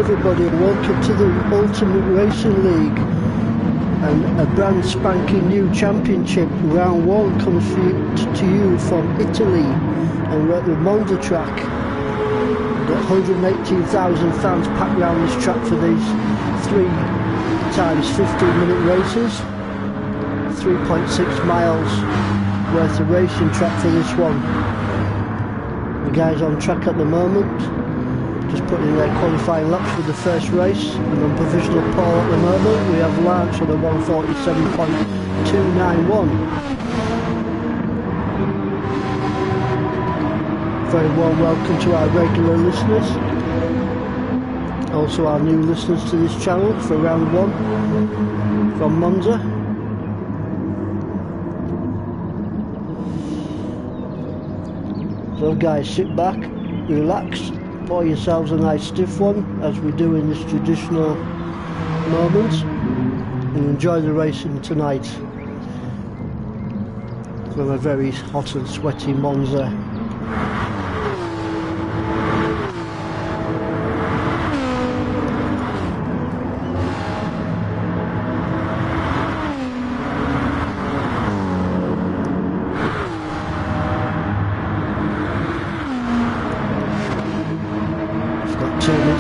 everybody and welcome to the Ultimate Racing League, and a brand spanking new championship. Round 1 comes to you from Italy, and we're at the Monza track. We've got 118,000 fans packed around this track for these 3 times 15-minute races. 3.6 miles worth of racing track for this one. The guys on track at the moment, just putting in their qualifying laps for the first race, and on provisional pole at the moment we have Lance on a 147.291. Very warm welcome to our regular listeners, also our new listeners to this channel for round 1 from Monza. So guys, sit back, relax, pour yourselves a nice stiff one, as we do in this traditional moment, and enjoy the racing tonight from a very hot and sweaty Monza.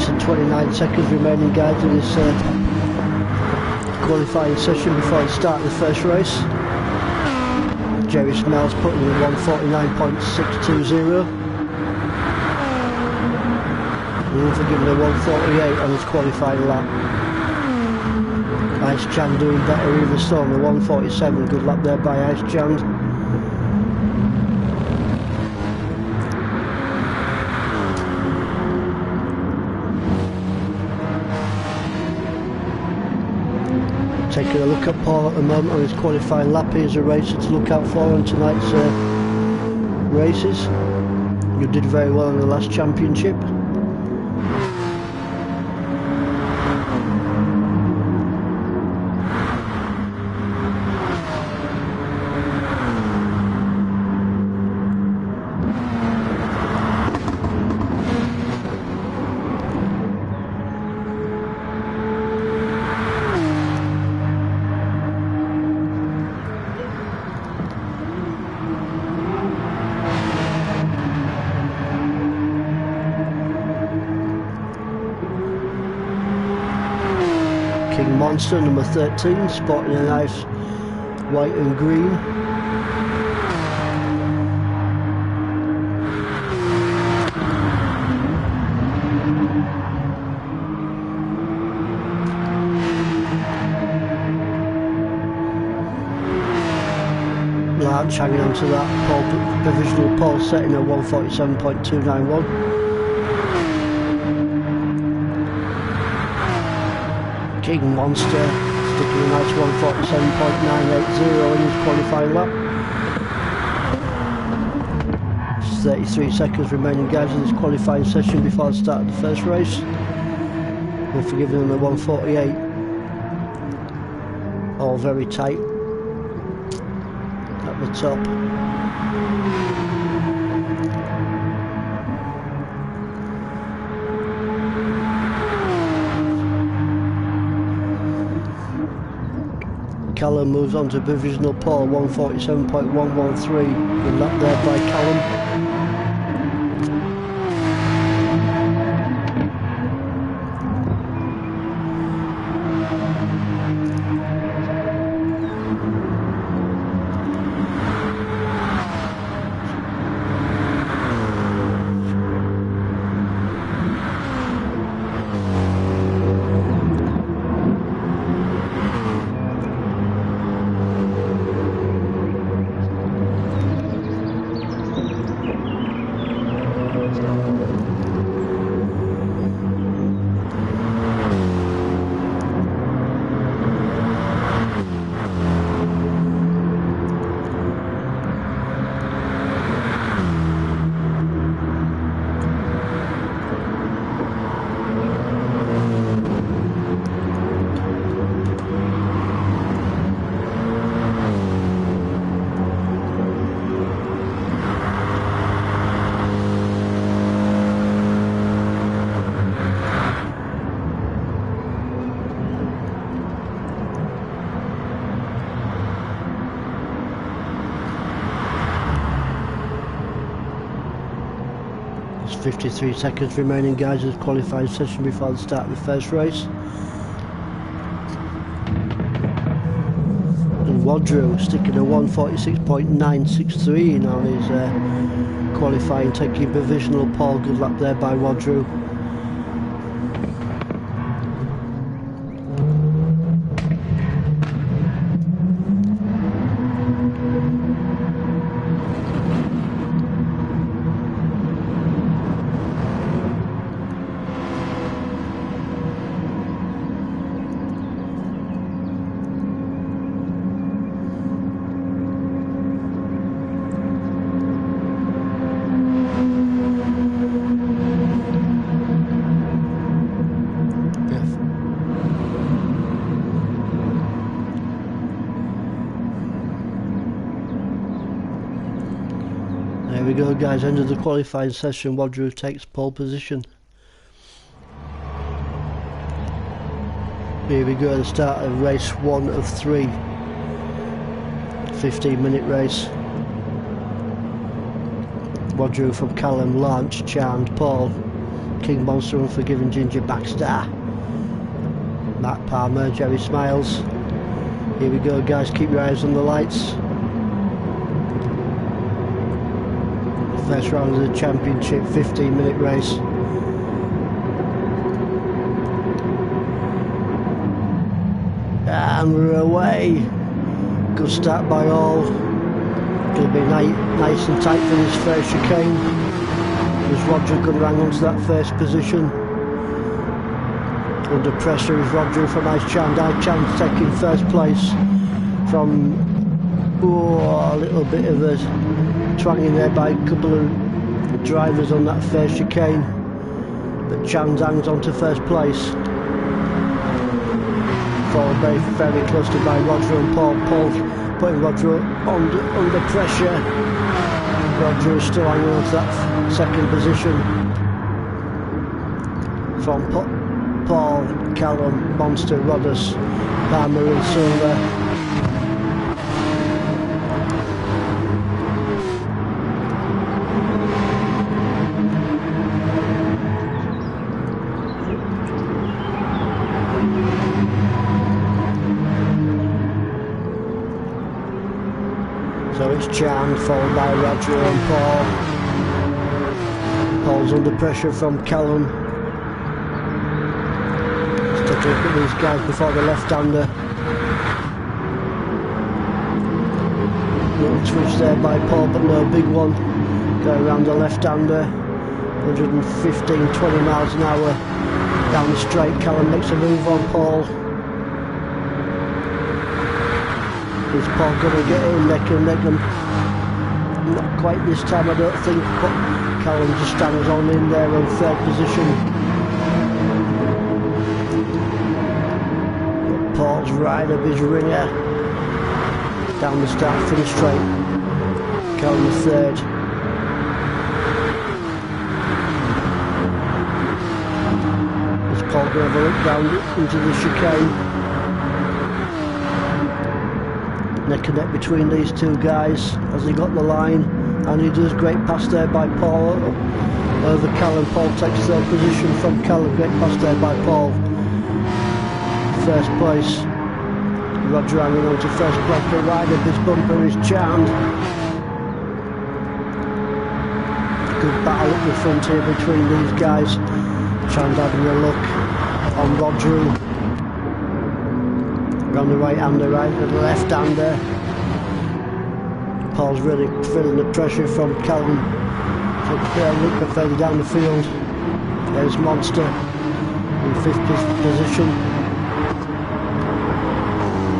And 29 seconds remaining, guys, in this qualifying session before the start of the first race. Jerry Snell's putting in 149.620. And for giving a 148 on his qualifying lap. Ice Chan doing better either so on the 147. Good lap there by Ice Chan. Taking a look at Paul at the moment on his qualifying lap. Here's a racer to look out for on tonight's races. You did very well in the last championship. Monster number 13, sporting a nice white and green. Larch hanging on to that provisional pole setting at 147.291. King Monster sticking a nice 147.980 in his qualifying lap. 33 seconds remaining, guys, in this qualifying session before the start of the first race. We're forgiving them the 148. All very tight at the top. Callum moves on to provisional pole, 147.113. Good lap there by Callum. There's 53 seconds remaining, guys, as qualifying session before the start of the first race. And Wadrew sticking a 146.963 on his qualifying, taking provisional pole. Good lap there by Wadrew. There we go, guys, end of the qualifying session. Wadrew takes pole position. Here we go, the start of race 1 of 3. 15-minute race. Wadrew from Callum, Lance, Chand, Paul, King Monster, Unforgiven, Ginger, Backstar, Matt Palmer, Jerry Smiles. Here we go, guys, keep your eyes on the lights. First round of the championship, 15-minute race. And we're away. Good start by all. Going to be nice and tight for this first chicane. As Wadrew going to hang on to that first position. Under pressure is Wadrew from Ice Chand. Ice Chand's taking first place from a little bit of a twanging there by a couple of drivers on that first chicane, but Chand hangs on to first place, followed very closely by Wadrew and Paul. Paul's putting Wadrew under pressure. Wadrew is still hanging on to that second position from Paul, Callum, Monster, Roddus, Palmer and Silver. So it's Chand, followed by Wadrew and Paul. Paul's under pressure from Callum. Let's take a look at these guys before the left-hander. Little twitch there by Paul, but no big one. Going around the left-hander. 115-20 miles an hour. Down the straight, Callum makes a move on Paul. Is Paul going to get in? They can not quite this time, I don't think, but Callum just stands on in there in third position. But Paul's right up his ringer. Down the start, finish straight. Callum the third. Is Paul going to have a look down into the chicane? Neck and neck between these two guys as they got the line, and he does great pass there by Paul over Callum. Paul takes third position from Callum. Great pass there by Paul. First place. Wadrew hanging on to first place, but right up his bumper is Chand. Good battle up the front here between these guys. Chand having a look on Wadrew. On the right-hander, right to the left-hander. Paul's really feeling the pressure from Callum. So look further down the field. There's Monster in 5th position.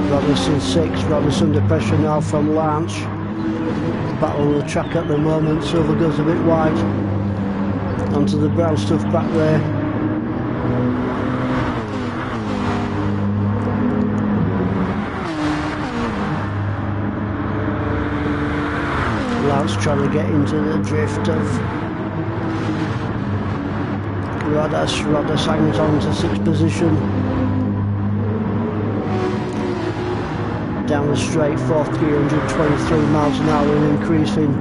Roddus in 6th. Roddus under pressure now from Lance. Battle on the track at the moment. Silver goes a bit wide. Onto the brown stuff back there. Lance trying to get into the drift of Roddus. Roddus hangs on to 6th position. Down the straight, 4th gear, 123 miles an hour and increasing.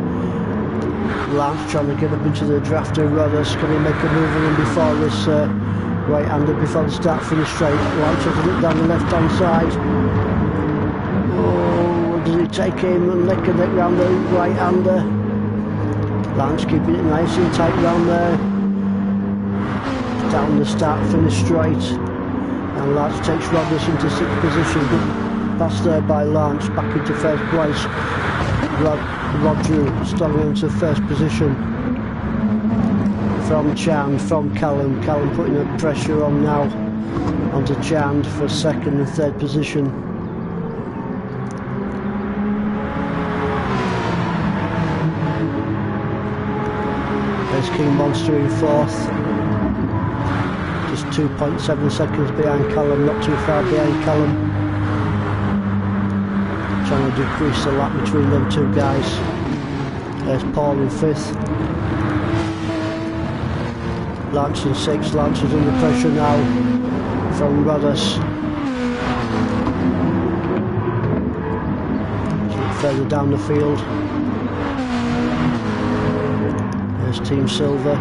Lance trying to get up into the draft of Rodders. Can he make a move on him before this right-hander, before the start finish straight? Lance has to look down the left-hand side. Oh, does he take him and neck round the right-hander? Lance keeping it nice and tight round there. Down the start finish straight. And Lance takes Rodders into 6th position. Good pass there by Lance, back into 1st place. Rodru strong into 1st position. From Chand, from Callum. Callum putting the pressure on now. Onto Chand for 2nd and 3rd position. There's King Monster in 4th. Just 2.7 seconds behind Callum, not too far behind Callum. Trying to decrease the lap between them two guys. There's Paul in 5th. Lance in 6th. Lance is under pressure now from Rodders. Further down the field. There's Team Silver.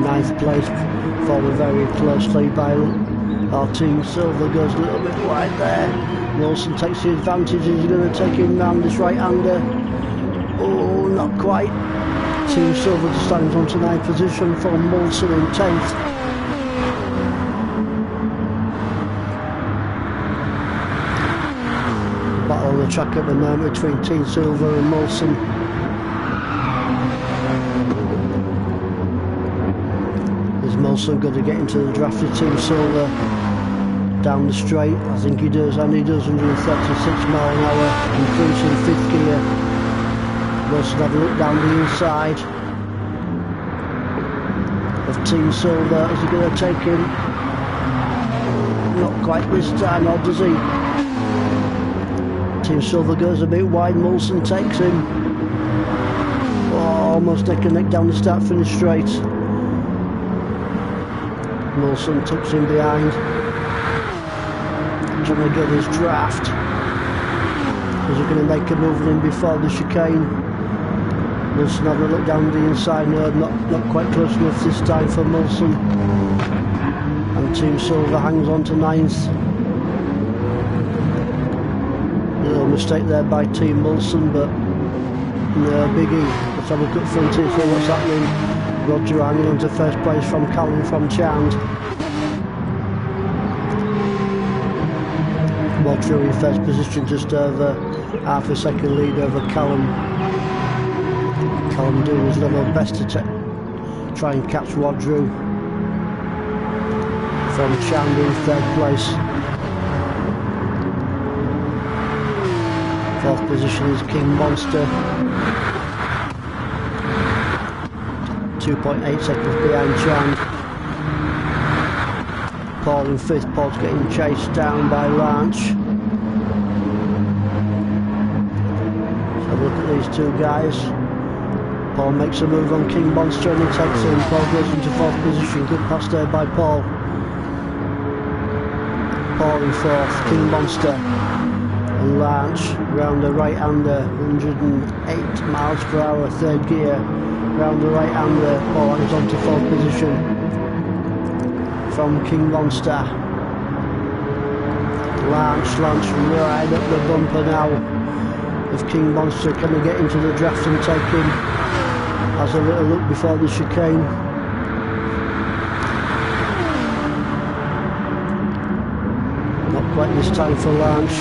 9th place, followed very closely by our Team Silver. Goes a little bit wide there. Wilson takes the advantage. He's going to take him round this right-hander. Oh, not quite. Team Silver stands onto 9th position from Wilson in 10th. Battle on the track at the moment between Team Silver and Molson. Is Molson going to get into the draft of Team Silver? Down the straight, I think he does, and he does. 136 mile an hour, increasing 5th gear. Molson have a look down the inside of Team Silver. Is he going to take him? Not quite this time, or does he? Team Silver goes a bit wide, Molson takes him. Oh, almost neck and neck down the start finish straight. Molson tucks him behind. Trying to get his draft. Is he going to make a move on him before the chicane? Molson having a look down the inside. No, not quite close enough this time for Molson. And Team Silver hangs on to 9th. Little mistake there by Team Molson, but no biggie. Let's have a look at front here, see what's happening. Roger hanging on to 1st place from Callum from Chand. Roger in 1st position, just over half a second lead over Callum. Callum doing his level best to try and catch Rodru from Chand in 3rd place. 4th position is King Monster. 2.8 seconds behind Chand. Paul in 5th. Paul's getting chased down by Lance. So have a look at these two guys. Paul makes a move on King Monster and he takes him. Paul goes into 4th position. Good pass there by Paul. Paul in 4th. King Monster and Lance round the right-hander. 108 miles per hour, 3rd gear. Round the right-hander. Paul hangs on to 4th position from King Monster. Lance right up the bumper now of King Monster. Can he get into the draft and take him? Has a little look before the chicane. Not quite this time for Lance.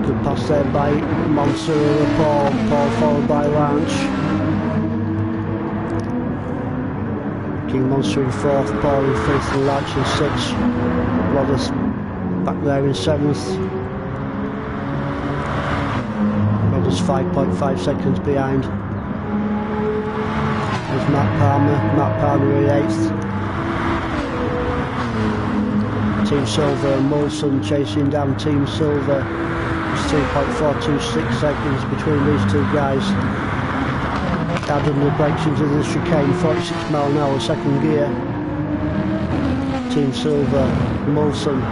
Good pass there by Monster and Paul. Paul followed by Lance. King Monster in 4th, Paul in 5th and Lance in 6th. Rodders back there in 7th. Rodders 5.5 seconds behind. There's Matt Palmer in 8th. Team Silver and Molson chasing down Team Silver. It's 2.426 seconds between these two guys. Adding the brakes into the chicane, 46 mile an hour, 2nd gear. Team Silver, Molson.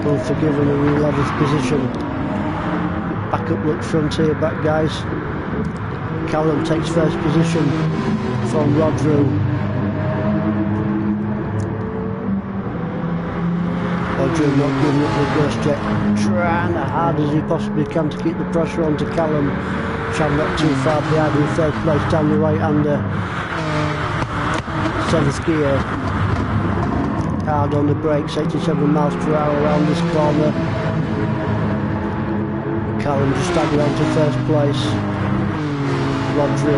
Unforgiven in 11th position. Back up, look front here, back guys. Callum takes first position from Rodru. Rodru not giving up the ghost jet, trying as hard as he possibly can to keep the pressure on to Callum. Chan not too far behind in third place down the right hander. 7th gear. Hard on the brakes, 87 miles per hour around this corner. Callum just staggered on to first place. Rodru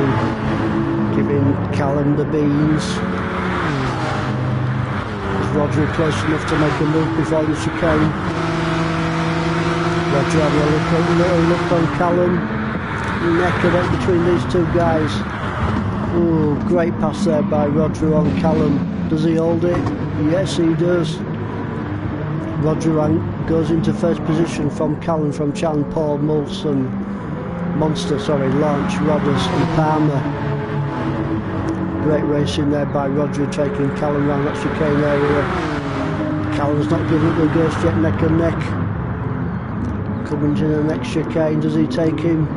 giving Callum the beans. Is Rodru close enough to make a move before the chicane? Rodru having a little look on Callum. Neck and neck between these two guys. Ooh, great pass there by Rodru on Callum. Does he hold it? Yes, he does. Rodru goes into first position from Callum, from Chan, Paul, Molson, Launch, Rodders and Palmer. Great racing there by Rodru, taking Callum round that chicane area. Callum's not giving up the ghost yet, neck and neck. Coming to the next chicane, does he take him?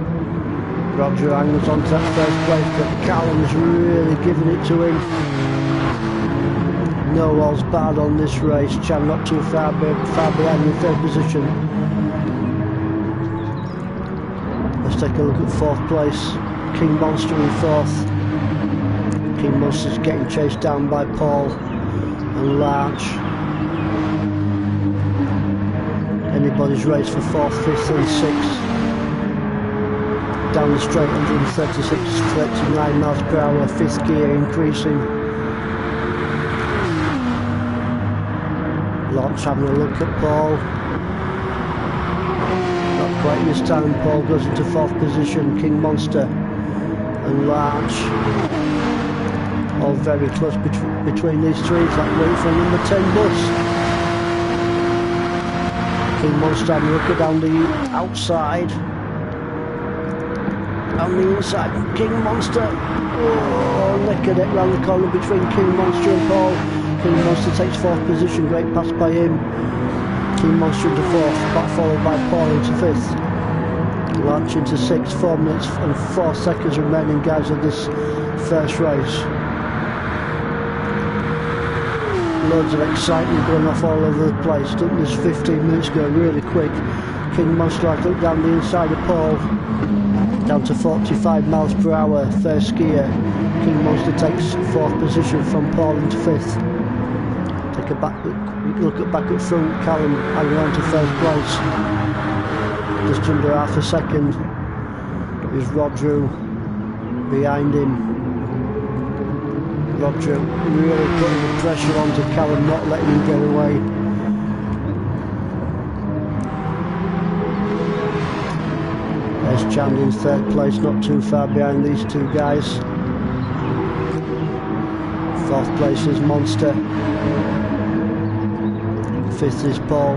Rodru angles onto that first place, but Callum's really giving it to him. No walls barred on this race. Chan not too far behind in third position. Let's take a look at fourth place. King Monster in fourth. King Monster's getting chased down by Paul and Larch. Anybody's race for fourth, fifth and sixth. Down the straight, 136, 39 miles per hour, fifth gear increasing. Launch having a look at Paul. Not quite this time. Paul goes into fourth position. King Monster and Larch. All very close between these three. It's like waiting for number 10 bus. King Monster having a look at down the outside. On the inside, King Monster. Oh, neck and neck round the corner between King Monster and Paul. King Monster takes fourth position, great pass by him. King Monster into fourth, back followed by Paul into fifth. Launch into sixth, 4 minutes and 4 seconds remaining, guys, of this first race. Loads of excitement going off all over the place. Didn't this 15 minutes go really quick? King Monster, I think, down the inside of Paul. Down to 45 miles per hour, first gear. King Monster takes fourth position from Paul into fifth. Take a look at back at front, Callum hanging on to first place. Just under half a second is Rodru behind him. Rodru really putting the pressure onto Callum, not letting him get away. There's Chan in third place, not too far behind these two guys. Fourth place is Monster. Fifth is Paul.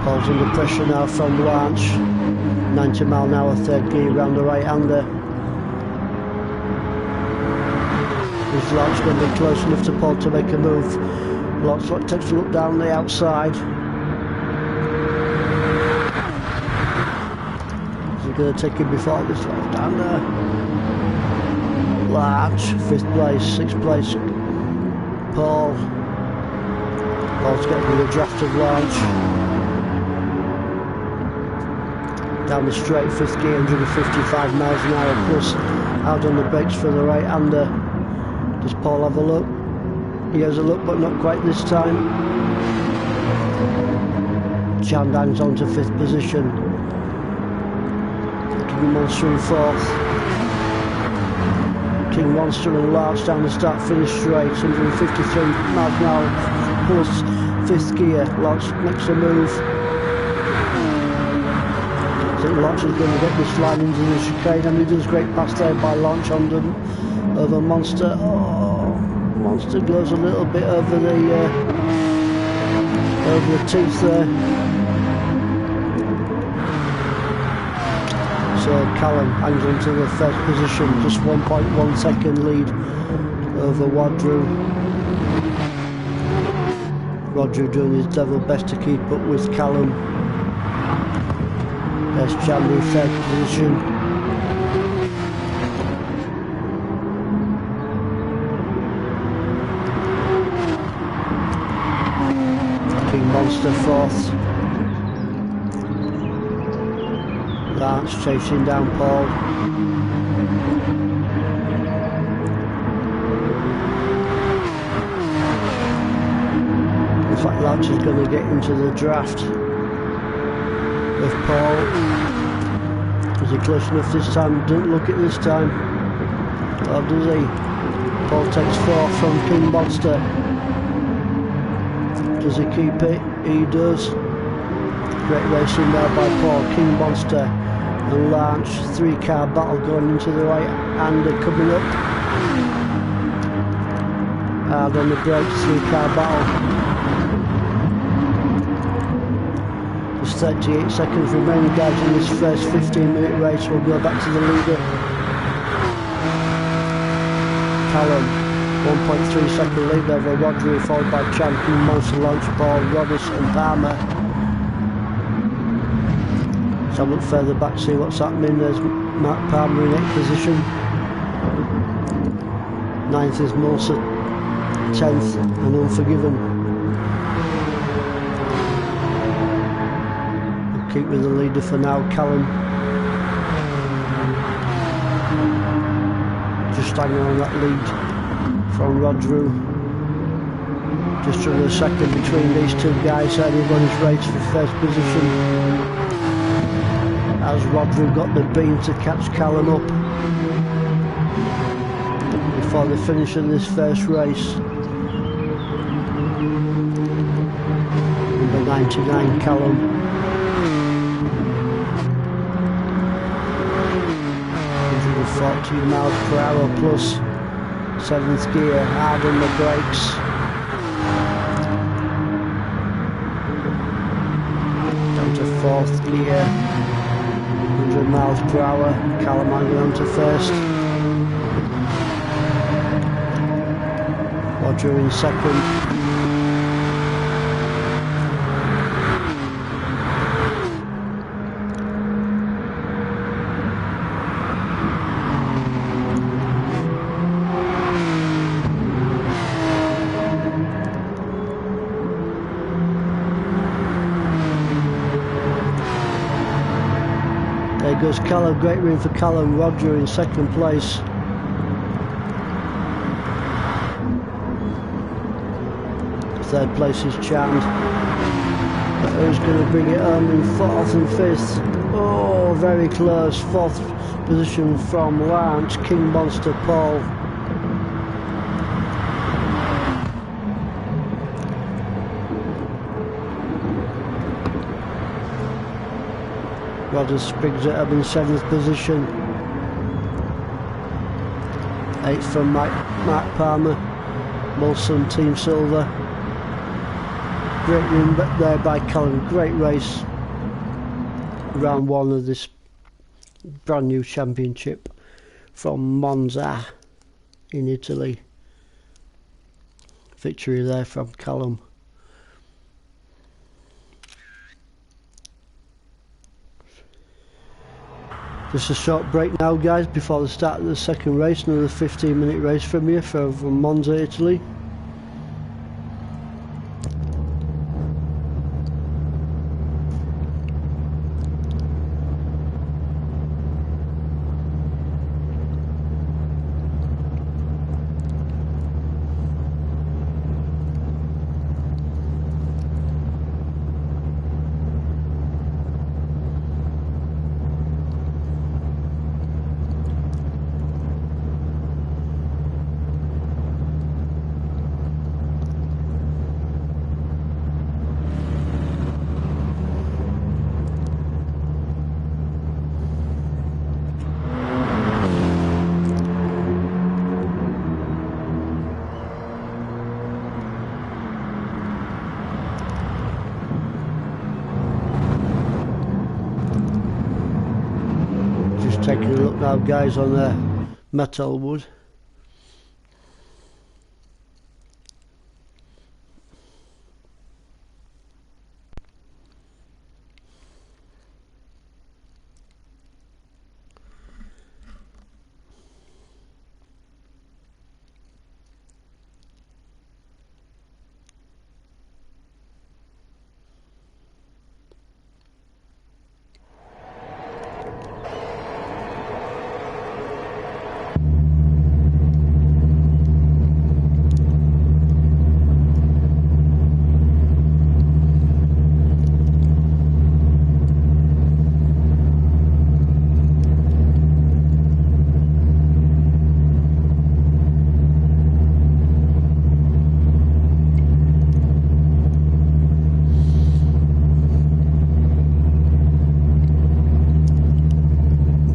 Paul's under pressure now from Launch. 90 mile an hour, third gear round the right hander. Is Launch going to be close enough to Paul to make a move? Launch takes a look down the outside. Is he going to take him before this left hander? Launch, fifth place, sixth place, Paul. Paul's getting the draft of Launch. Down the straight, fifth gear, 155 miles an hour plus. Out on the brakes for the right hander. Does Paul have a look? He has a look, but not quite this time. Chan hangs on to fifth position. King Monster in fourth. King Monster and Larch down the start finish straight, 153 miles an hour plus, fifth gear. Larch makes a move. I think Larch is going to get this line into the chicane, and he does great pass there by Larch over Monster. Oh, Monster goes a little bit over the teeth there. So Callum hangs on to the first position, just 1.1 second lead over Wadru. Roger doing his devil best to keep up with Callum. There's Jambu in third position. King Monster fourth. Lance chasing down Paul. In fact, Lance is going to get into the draft with Paul. Is he close enough this time? Don't look at this time. Or does he? Paul takes fourth from King Monster. Does he keep it? He does. Great racing there by Paul. King Monster and Lance. 3-car battle going into the right hander coming up. Hard on the brakes, 3-car battle. There's 38 seconds remaining, guys, in this first 15-minute race. We'll go back to the leader. Callum, 1.3 second lead over Rodri, followed by Champion Monster, Lance, Paul, Roddis and Palmer. So I look further back to see what's happening. There's Mark Palmer in 8th position. 9th is Monster, 10th and Unforgiven. We'll keep with the leader for now, Callum. Just hanging on that lead from Rodru. Just under a second between these two guys. Everybody's race for first position. As Rodru got the beam to catch Callum up before the finish of this first race. Number 99, Callum. 140 miles per hour plus 7th gear, hard on the brakes. Down to 4th gear. 100 miles per hour, Callum hanging on to first. Roger in second. There goes Callum, great win for Callum. Roger in second place. Third place is Chand. But who's going to bring it home in 4th and 5th? Oh, very close. 4th position from Lance, King Monster, Paul. Rodders brings it up in 7th position. 8th from Mark Palmer. Molson, Team Silver. Great win there by Callum. Great race. Round 1 of this brand new championship from Monza in Italy. Victory there from Callum. Just a short break now, guys, before the start of the second race. Another 15-minute race from here from Monza, Italy. Taking a look now, guys, on the metal wood.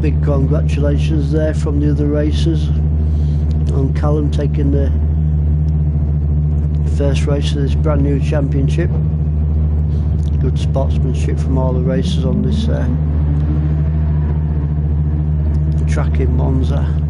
big congratulations there from the other racers on Callum taking the first race of this brand new championship. Good sportsmanship from all the racers on this track in Monza.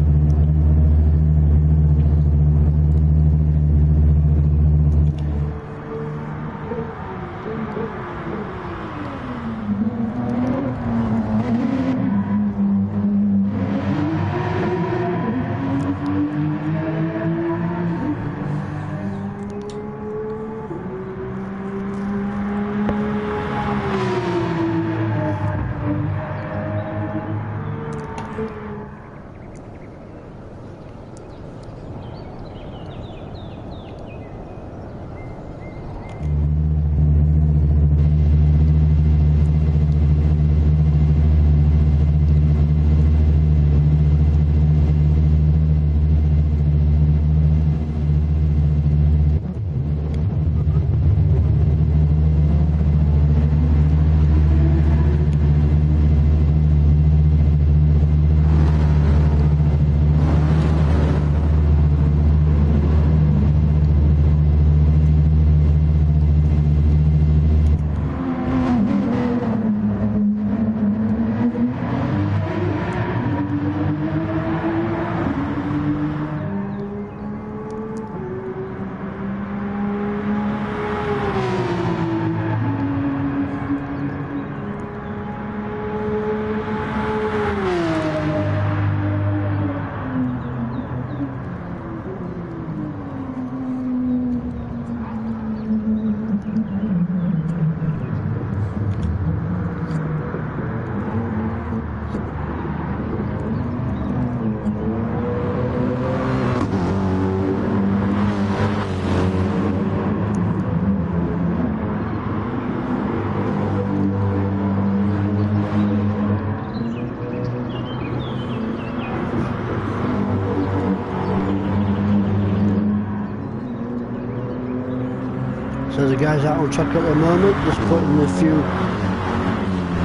So the guys out on track at the moment, just putting a few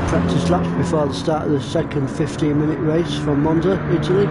practice laps before the start of the second 15-minute race from Monza, Italy.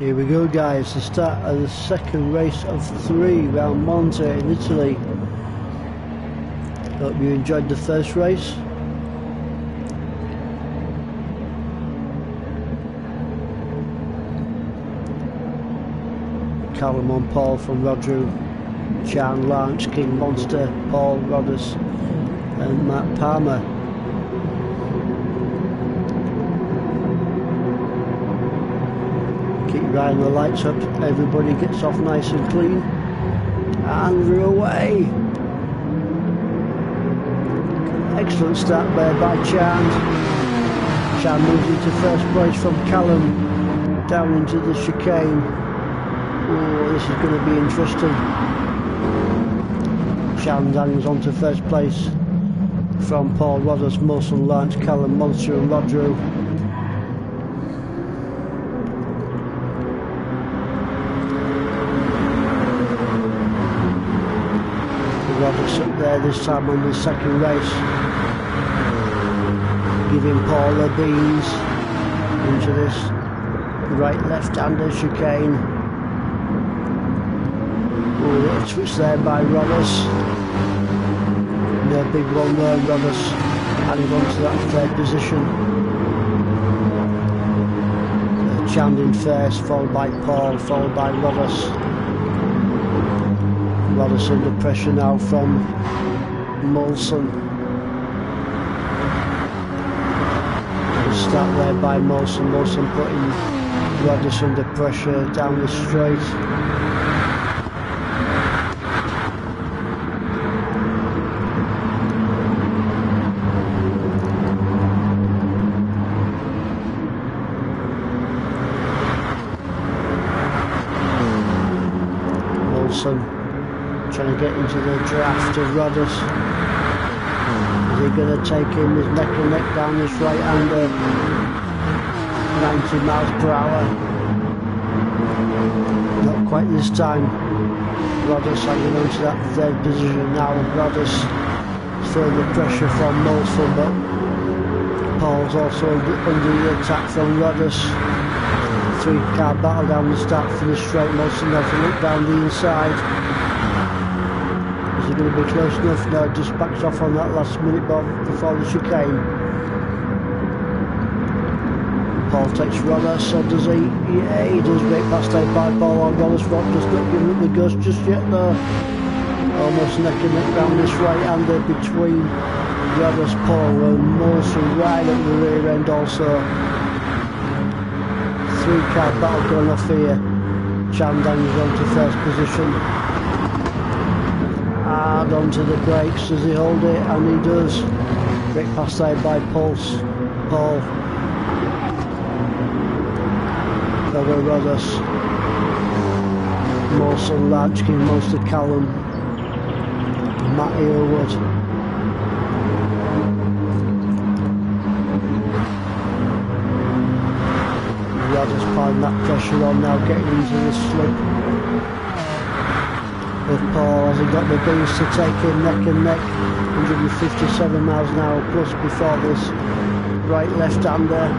Here we go, guys, the start of the second race of 3 round Monza in Italy. Hope you enjoyed the first race. Callum on Paul from Rodru, Chan, Lance, King Monster, Paul, Rodders and Matt Palmer. Keep riding the lights up, everybody gets off nice and clean, and we're away. Excellent start there by Chan. Chan moves into first place from Callum, down into the chicane. Oh, this is going to be interesting. Chan hangs on to first place from Paul, Rodders, Molson, Lance, Callum, Monster and Rodru. Rodders up there this time on the second race, giving Paul the beans into this right left-hander chicane. Oh, little switch there by Rodders. No big one there, Rodders adding on to that third position. Chan in first, followed by Paul, followed by Rodders. Rodders under pressure now from Molson. Good start there by Molson. Molson putting Rodders under pressure down the straight. Molson trying to get into the draft of Rodders. Is he going to take him his neck and neck down this right-hander? 90 miles per hour. Not quite this time. Rodders hanging on to that third position now. Rodders feeling the pressure from Molson, but Paul's also under the attack from Rodders. 3-car battle down the start for the straight. Molson has to look down the inside. Is he going to be close enough? No, just backs off on that last minute before the chicane. Paul takes Rodders, so does he? Yeah, he does. Great pass there by Paul on Rodders. Rock just not giving up the ghost just yet though. Almost neck and neck down this right-hander between Rodders, Paul and Molson right at the rear end also. 3-car battle going off here. Chan hangs on to first position. Hard onto the brakes, does he hold it? And he does. Great pass there by Paul. Over Rodders. Molson, Larch, King, Monster, Callum, Matt Aylwood. Rodders applying that pressure on now, getting into the slip with Paul. Has he got the beans to take him neck and neck? 157 miles an hour plus before this right left-hander.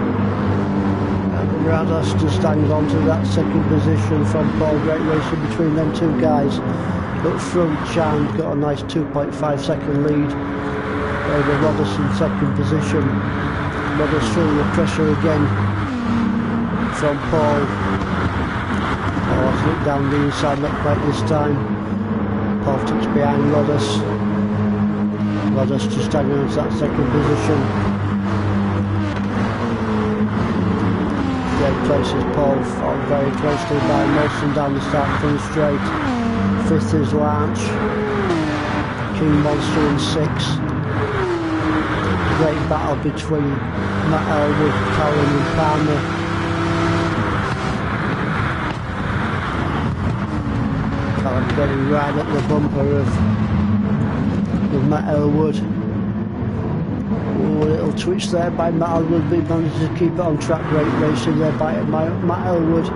Rodders just hangs on to that second position from Paul. Great racing between them two guys. Up front, Chan got a nice 2.5 second lead over Rodders in second position. Rodders feeling the pressure again from Paul. Oh, let's look down the inside, not quite this time. Paul tucks behind Rodders. Rodders just hanging on to that second position. Great places Paul, followed very closely by Molson down the start from the straight. Fifth is Lance. King Monster in sixth. Great battle between Matt Aylwood, Callum and Palmer. Callum getting right at the bumper of Matt Aylwood. Oh, a little twitch there by Matt Aylwood, but he managed to keep it on track. Great racing there by Matt Aylwood.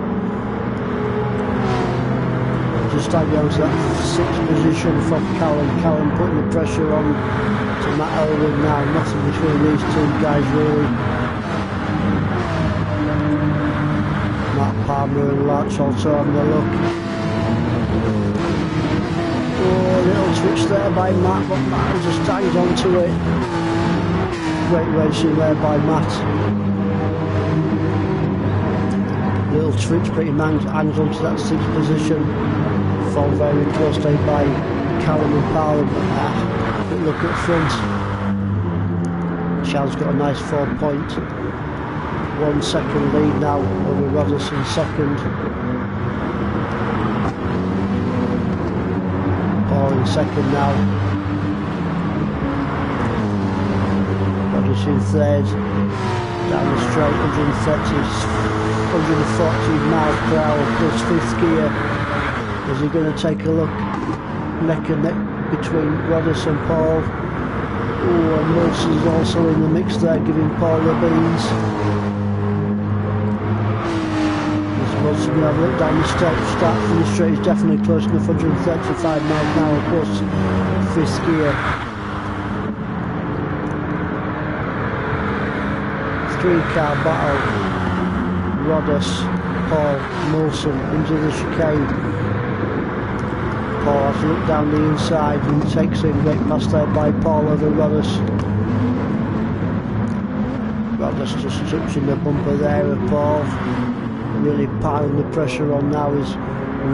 Just hanging on to that sixth position from Callum. Callum putting the pressure on to Matt Aylwood now. Nothing between these two guys really. Matt Palmer and Larch also having a look. Oh, a little switch there by Matt, but Matt just hangs on to it. Great racing there by Matt. Little switch, but he hangs on to that 6th position. Fall very close there by Callum and Powell, but look at front. Shell's got a nice 4.1 second lead now over Roderson second. Paul in second now. Roderson third. Down the straight, 140 miles per hour plus 5th gear. Is he going to take a look neck and neck between Roderson and Paul? Oh, and Wilson's also in the mix there, giving Paul the beans. As Wilson will have a look down the start from the straight, is definitely close enough, 135 miles an hour plus 5th gear. 3-car battle. Rodders, Paul, Molson into the chicane. Paul has to look down the inside and takes in great pass there by Paul over Rodders. Rodders just touching the bumper there of Paul. Really piling the pressure on now is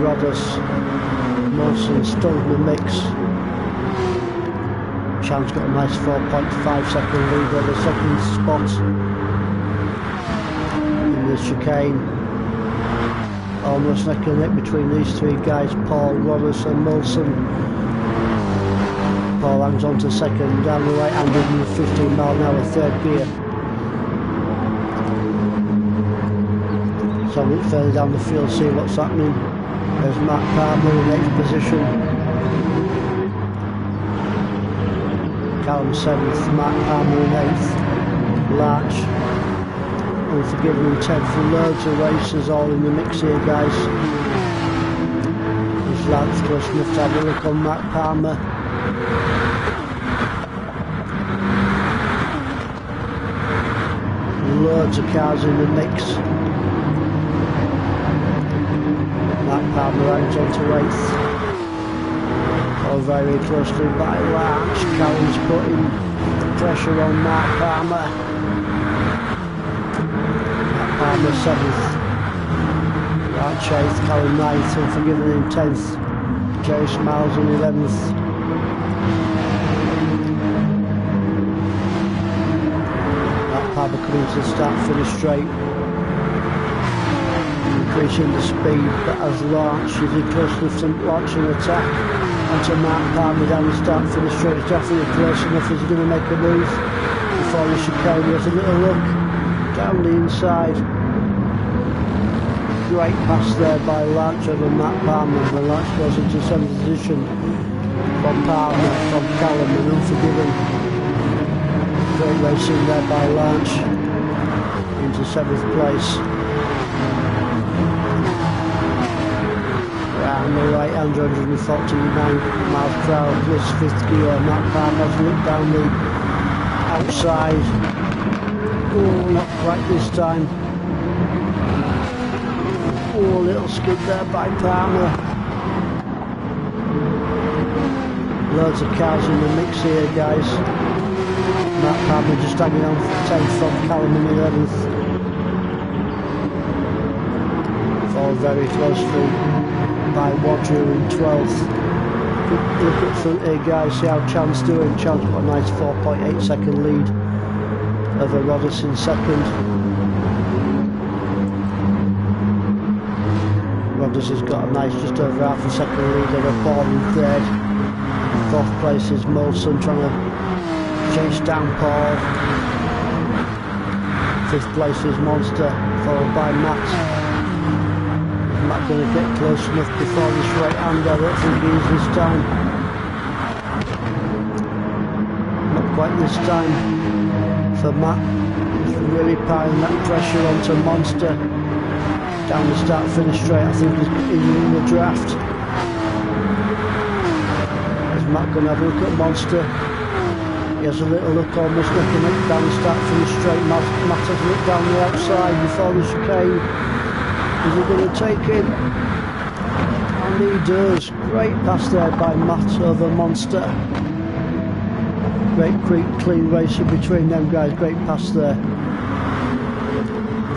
Rodders. Molson still in the mix. Chan's got a nice 4.5 second lead over second spot. The chicane, almost neck and neck between these 3 guys, Paul, Rodders and Molson. Paul hangs on to second, down the right hand, 115 mile an hour, 3rd gear. So a bit further down the field, see what's happening. There's Matt Palmer in 8th position. Callum 7th, Matt Palmer in 8th. Larch Unforgiven and 10th, for loads of racers all in the mix here, guys. This Larch close enough to have a look on Matt Palmer. Loads of cars in the mix. Matt Palmer hangs on to 8th. All very closely by Larch. Callum's putting the pressure on Matt Palmer. Palmer 7th, Larch 8th, Callum 9th, Unforgiven in 10th, Jerry Smiles in 11th. That Palmer coming to the start finish straight, increasing the speed, but as Larch is he close enough to launch an attack onto Matt Palmer down the start finish straight. It's definitely close enough. Is he going to make a move before the chicane? There's a little look down the inside. Great pass there by Larch over Matt Palmer. The Larch goes into 7th position from Palmer, from Callum and Unforgiven. Great racing there by Larch into 7th place. Round the right hand, 149 miles per hour plus 5th gear. Matt Palmer has looked down the outside. Oh, not quite this time. Oh, a little skid there by Palmer. Loads of cars in the mix here, guys. Matt Palmer just hanging on for 10th from Callum in 11th. Followed very closely by Wadru in 12th. Look at front here, guys. See how Chan's doing. Chan's got a nice 4.8 second lead over Rodders in second. Rodders has got a nice just over half a second lead over Paul in 3rd. 4th place is Molson trying to chase down Paul. 5th place is Monster, followed by Matt. Is Matt going to get close enough before this right hand? I don't think he is this time. Not quite this time for Matt. He's really piling that pressure onto Monster. Down the start finish straight, I think he's in the draft. Is Matt going to have a look at Monster? He has a little look, almost looking up down the start finish straight. Matt has a look down the outside before the chicane. Is he going to take him? And he does. Great pass there by Matt over Monster. Great clean racing between them guys. Great pass there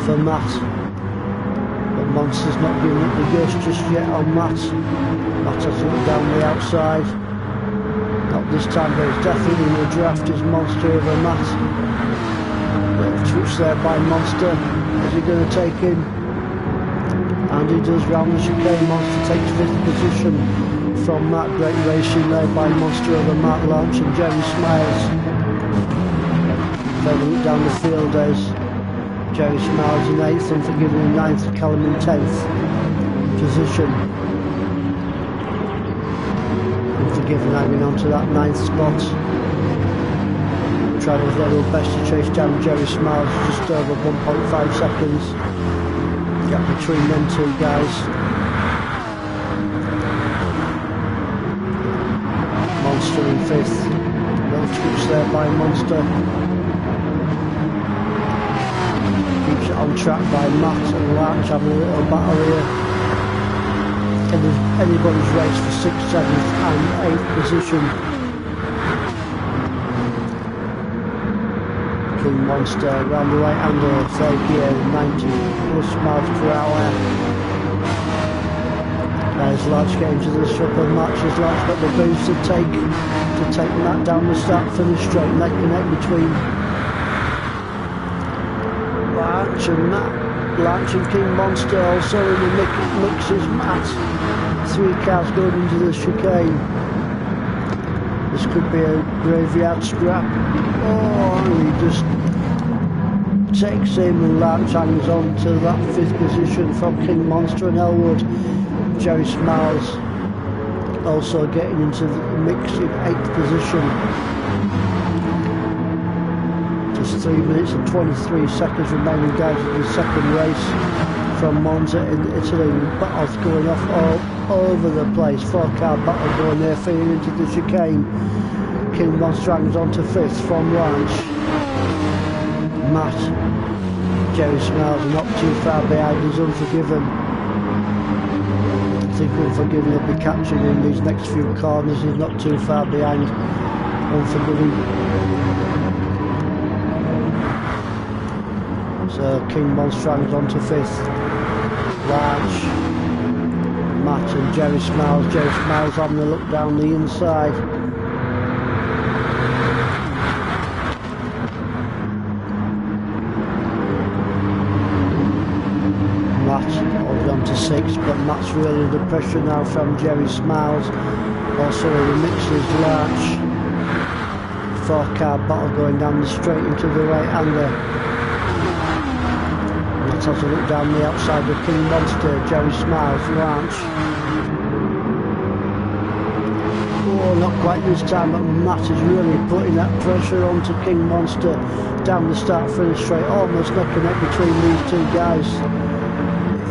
for Matt. But Monster's not giving up the ghost just yet on Matt. Matt has looked down the outside. Not this time, but it's definitely in the draft. Is Monster over Matt. Little twitch there by Monster. Is he going to take him? And he does round the chicane. Monster takes 5th position from Matt. Great racing there by Monster over Matt Launch and Jerry Smiles. Further look down the field as Jerry Smiles in 8th, Unforgiven in 9th, Callum in 10th position. Unforgiven hanging on to that 9th spot. Trying his level best to chase down Jerry Smiles, just over 1.5 seconds. Gap between them two guys. Monster in 5th. Little twitch there by Monster. Keeps it on track by Matt and Larch having a little battle here. Anybody's race for 6th, 7th and 8th position. King Monster around the right hander, third gear, 90 plus miles per hour. There's Larch getting to the strip of Match. Has Larch got the boost to take Matt down the start finish straight, neck and neck between Larch and Matt. Larch and King Monster also in the mix is Matt. 3 cars going into the chicane. This could be a graveyard scrap. Oh, he just takes him and Larch hangs on to that 5th position from King Monster and Elwood. Jerry Smiles also getting into the mix in 8th position. Just 3 minutes and 23 seconds remaining guys in the second race from Monza in Italy. Battles going off all over the place. 4-car battle going there, feeding into the chicane. King Monster hangs on to 5th from Ranch. Matt, Jerry Smiles are not too far behind. He's Unforgiven. I think Unforgiven will be catching in these next few corners. He's not too far behind Unforgiven. So King Monster hangs on to 5th. Larch, Matt and Jerry Smiles. Jerry Smiles having a look down the inside. Matt holding on to 6th, but Matt's really under pressure now from Jerry Smiles. Also in the mix is Larch. 4-car battle going down the straight into the right hander. Matt has a look down the outside of King Monster, Jerry Smiles, Ranch. Oh, not quite this time, but Matt is really putting that pressure onto King Monster down the start finish straight, almost neck and neck between these two guys.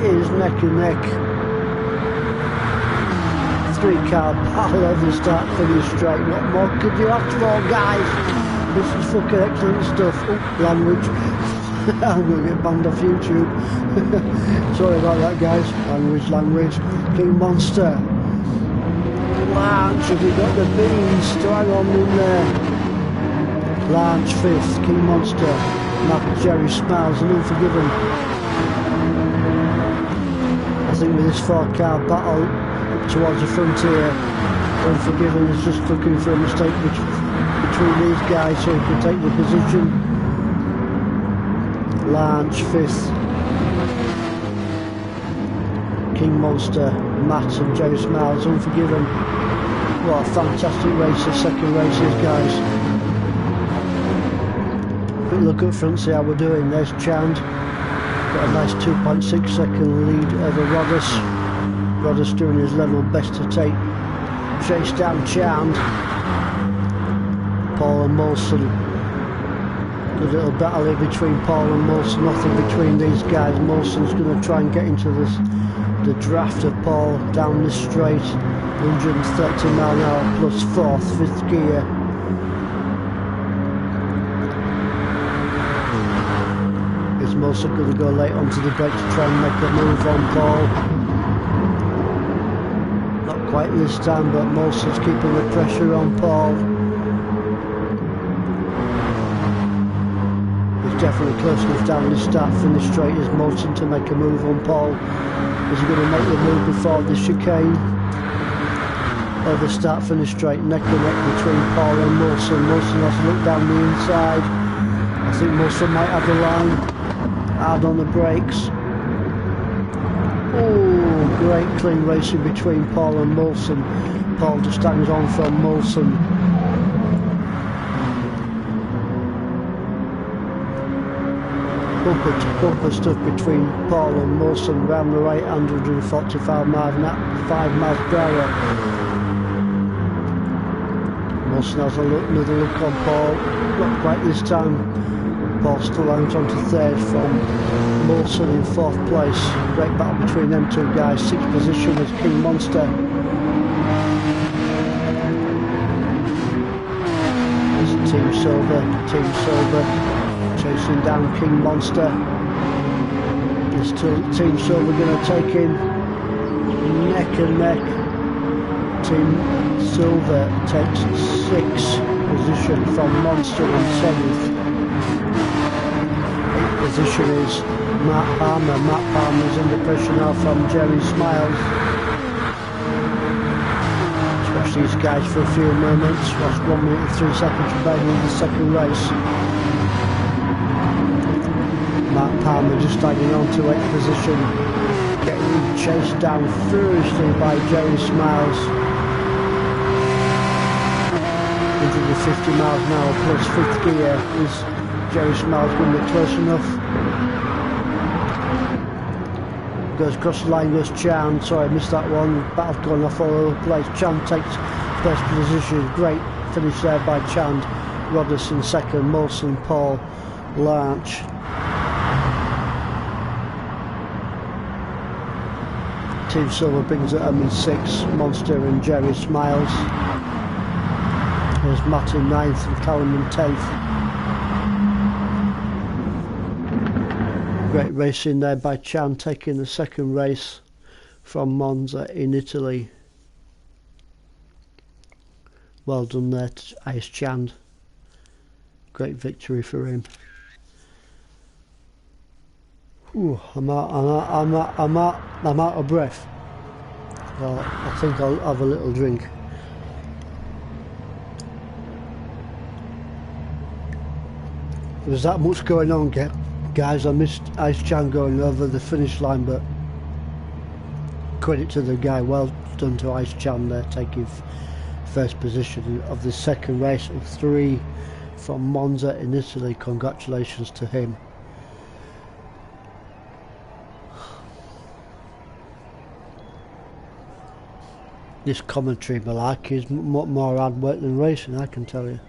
It is neck and neck. 3-car battle over the start finish straight. What more could you ask for, guys? This is fucking excellent stuff. Oh, language. I'm going to get banned off YouTube. Sorry about that, guys. Language. King Monster. Larch, have you got the beans to hang on in there? Larch 5th, King Monster. Matt, Jerry Smiles and Unforgiven. I think with this 4-car battle towards the frontier, Unforgiven is just looking for a mistake between these guys so he can take the position. Larch 5th. King Monster, Matt and Jerry Smiles, Unforgiven. What a fantastic race, the second race is, guys. Quick look up front, see how we're doing. There's Chand. Got a nice 2.6 second lead over Rodas. Rodas doing his level best to chase down Chand. Paul and Molson. Good little battle here between Paul and Molson. Nothing between these guys. Molson's going to try and get into the draft of Paul down this straight. 130 mile an hour plus 4th, 5th gear. Molson going to go late onto the brake to try and make a move on Paul. Not quite this time, but Molson's keeping the pressure on Paul. He's definitely close enough down the start-finish straight as Molson to make a move on Paul. Is he going to make the move before the chicane? Or the start-finish straight, neck and neck between Paul and Molson. Molson has to look down the inside. I think Molson might have the line. Hard on the brakes. Oh, great clean racing between Paul and Molson. Paul just hangs on from Molson. Bumper to bumper stuff between Paul and Molson round the right, 145 miles an hour, 5 miles per hour. Molson has another look on Paul. Not quite this time. Paul still hangs on to third from Molson in fourth place. Great battle between them two guys. Sixth position is King Monster. It's Team Silver chasing down King Monster. Is Team Silver going to take him neck and neck? Team Silver takes 6th position from Monster in 7th. 8th position is Matt Palmer. Matt Palmer's under pressure now from Jerry Smiles. Let's watch these guys for a few moments. Watch 1 minute and 3 seconds remaining in the second race. Matt Palmer just hanging on to 8th position, getting chased down furiously by Jerry Smiles. 150 miles an hour plus 5th gear. Is Jerry Smiles going to be close enough? Goes across the line, goes Chan. Sorry, I missed that one. Battle's gone off all over the place. Chan takes first position. Great finish there by Chan. Roderson second, Molson, Paul, Larch. Team Silver brings it home in 6th, Monster and Jerry Smiles. There's Matt in 9th and Callum in 10th. Great racing there by Chan, taking the second race from Monza in Italy. Well done there to Ice Chan. Great victory for him. Ooh, I'm out of breath. Well, I think I'll have a little drink. There's that much going on, guys. I missed Ice Chan going over the finish line, but credit to the guy. Well done to Ice Chan there, taking first position of the second race of 3 from Monza in Italy. Congratulations to him. This commentary malarkey is more hard work than racing, I can tell you.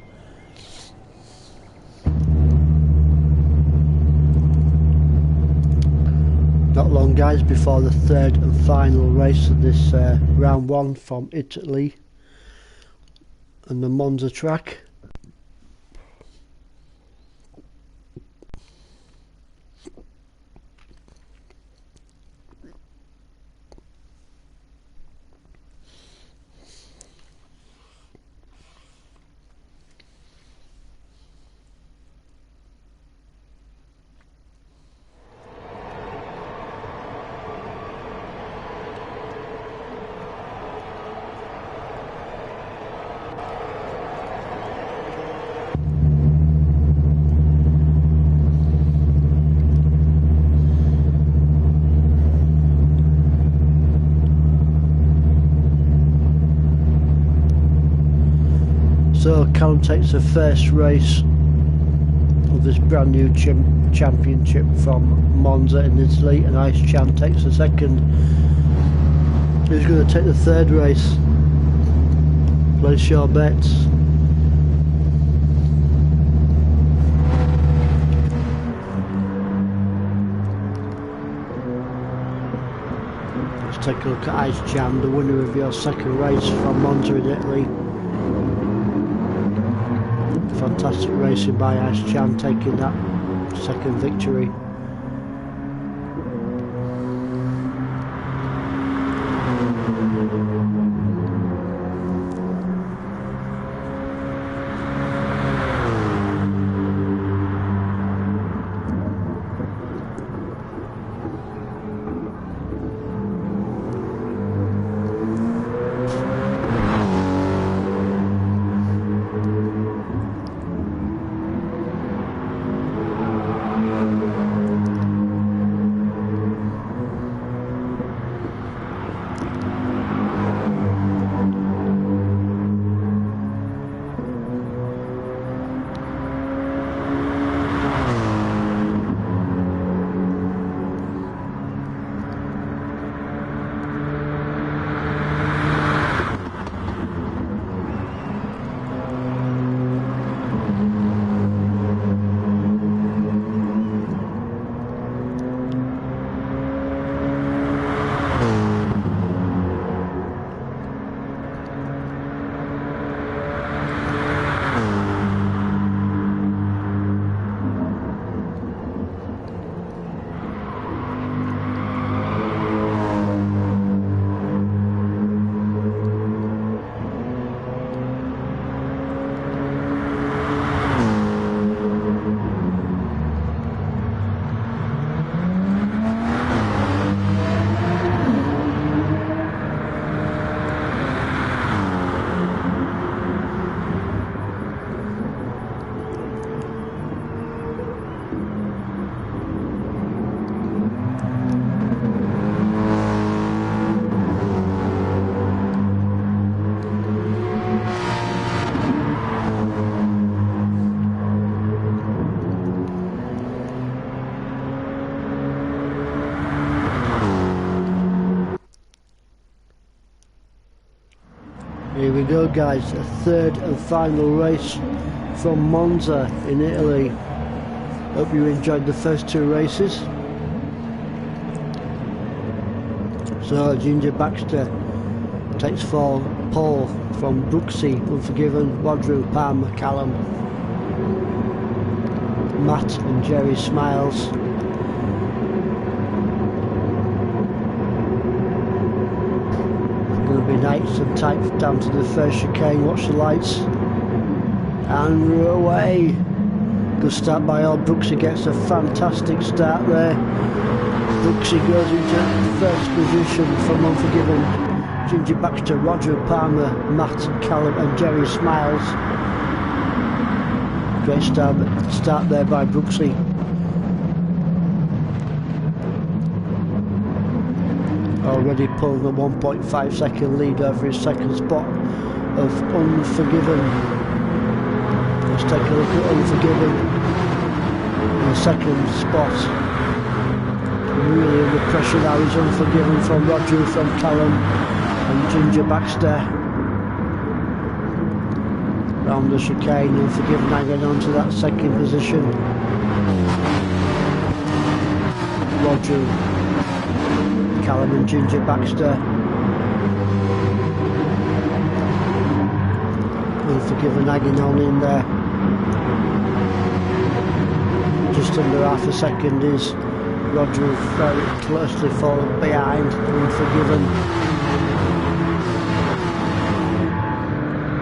Not long, guys, before the third and final race of this round 1 from Italy and the Monza track. So Callum takes the first race of this brand new championship from Monza in Italy, and Ice Chan takes the second. Who's going to take the third race? Place your bets. Let's take a look at Ice Chan, the winner of your second race from Monza in Italy. Fantastic racing by Ice Chan, taking that second victory. go guys, a third and final race from Monza in Italy. Hope you enjoyed the first two races. So Ginger Baxter takes pole from Brooksy, Unforgiven, Wadru, Palmer, Callum, Matt and Jerry Smiles. Going to be nice and tight down to the first chicane. Watch the lights and we're away. Good start by all. Brooksy gets a fantastic start there. Brooksy goes into first position from Unforgiven. Ginger Baxter, Roger Palmer, Matt, Callum and Jerry Smiles. Great start there by Brooksy. Already pulling a 1.5 second lead over his second spot of Unforgiven. Let's take a look at Unforgiven in the second spot. Really under pressure now. He's Unforgiven from Roger, from Callum and Ginger Baxter. Round the chicane, Unforgiven hanging on to that second position. Roger, Callum and Ginger Baxter. Unforgiven hanging on in there. Just under half a second is Roger, very closely falling behind Unforgiven.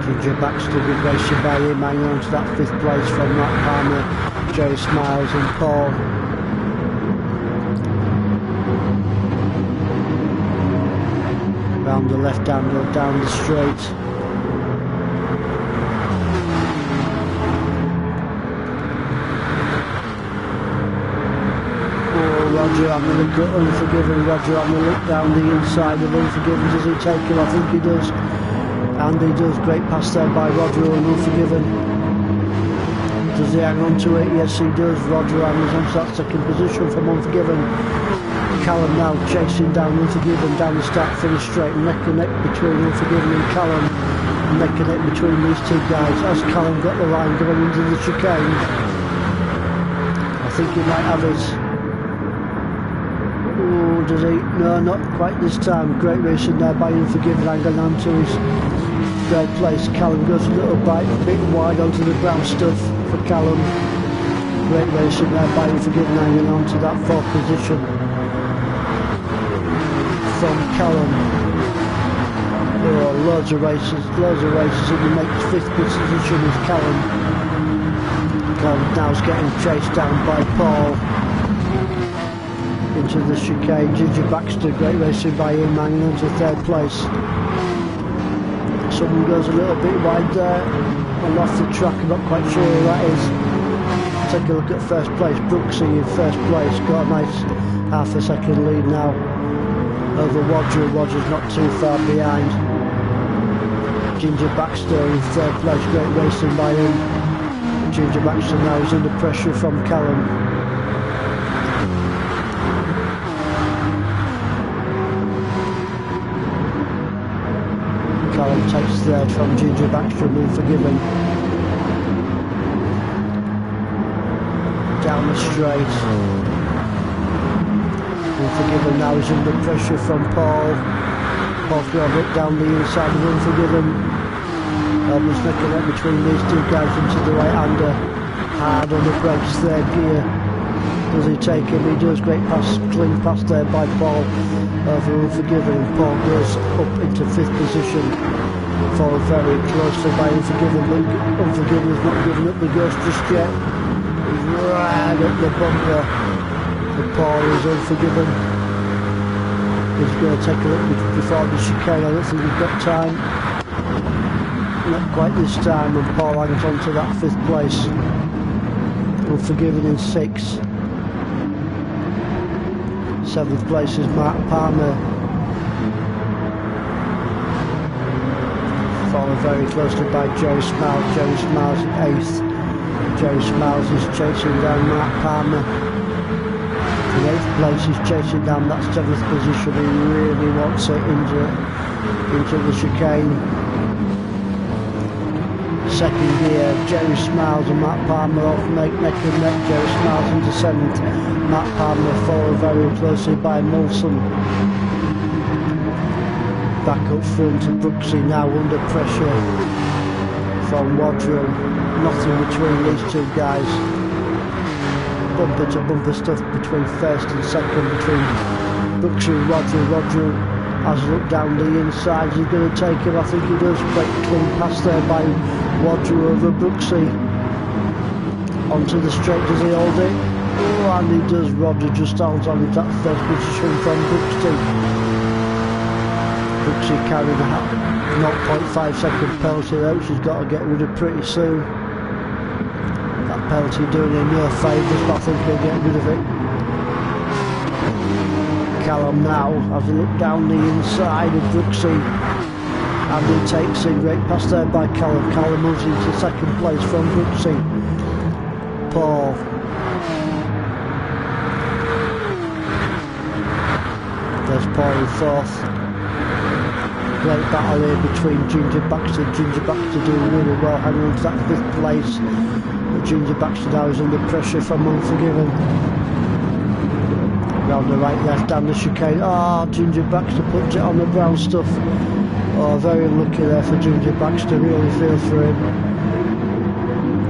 Ginger Baxter good racing by him, hanging on to that fifth place from Matt Palmer, Jerry Smiles and Paul. Round the left hander, down the straight. Roger having a look at Unforgiven. Roger having a look down the inside of Unforgiven. Does he take him? I think he does. And he does. Great pass there by Roger and Unforgiven. Does he hang on to it? Yes he does. Roger hangs on to that second position from Unforgiven. Callum now chasing down Unforgiven down the start finish straight. Neck and neck between Unforgiven and Callum. Neck and neck between these two guys. As Callum got the line going into the chicane. I think he might have it. Does he? No, not quite this time. Great racing there by Unforgiven, hanging on to his third place. Callum goes a little bit wide onto the brown stuff for Callum. Great racing there by Unforgiven, hanging on to that fourth position from Callum. Oh, loads of races in the next fifth position is Callum. Callum now's getting chased down by Paul. Into the chicane, Ginger Baxter, great racing by him, hanging on to third place. Someone goes a little bit wide there and off the track, I'm not quite sure who that is. Take a look at first place. Brooksy in first place, got a nice half a second lead now over Roger. Roger's not too far behind. Ginger Baxter in third place, great racing by him. Ginger Baxter now is under pressure from Callum. Callum takes third from Ginger Baxter and Unforgiven. Down the straight. Unforgiven now is under pressure from Paul. Paul's got a bit down the inside of Unforgiven. Almost neck and neck between these two guys into the right hander. Hard on the brakes, third gear. Does he take him? He does. Great pass, clean pass there by Paul over Unforgiven. Paul goes up into fifth position, followed very closely by Unforgiven, but Unforgiven is not giving up the ghost just yet. He's right up the bumper. And Paul is Unforgiven. He's going to take a look before the chicane. I don't think he's got time. Not quite this time, and Paul hangs on to that fifth place. Unforgiven in sixth. Seventh place is Mark Palmer. Followed very closely by Jerry Smiles. Jerry Smiles in eighth. Jerry Smiles is chasing down Mark Palmer. In eighth place he's chasing down that seventh position. He really wants it into the chicane. second gear. Jerry Smiles and Matt Palmer off neck and neck. Jerry Smiles into 7th. Matt Palmer followed very closely by Molson. Back up front to Brooksy, now under pressure from Wadrow. Nothing between these two guys. Bumper to bumper stuff between first and second, between Brooksy and Wadrow. Wadrow has a look down the inside. He's going to take him. I think he does. Quick clean pass there by Wadrow over Brooksy. Onto the straight, does he hold it? Oh, and he does. Wadrow just holds on to that first position from Brooksy. Brooksy carrying a 0.5 second penalty out. She's got to get rid of pretty soon. That penalty doing in your favours, but I think he'll get rid of it. Callum now has a look down the inside of Brooksy, and he takes it. Great pass there by Callum. Callum moves into second place from Brooksy. Paul. There's Paul in fourth. Great battle here between Ginger Baxter. Ginger Baxter doing really well, hanging on to that 5th place. But Ginger Baxter now is under pressure from Unforgiven. Round the right, left down the chicane. Oh, Ginger Baxter puts it on the brown stuff. Oh, very unlucky there for Ginger Baxter. Really feel for him.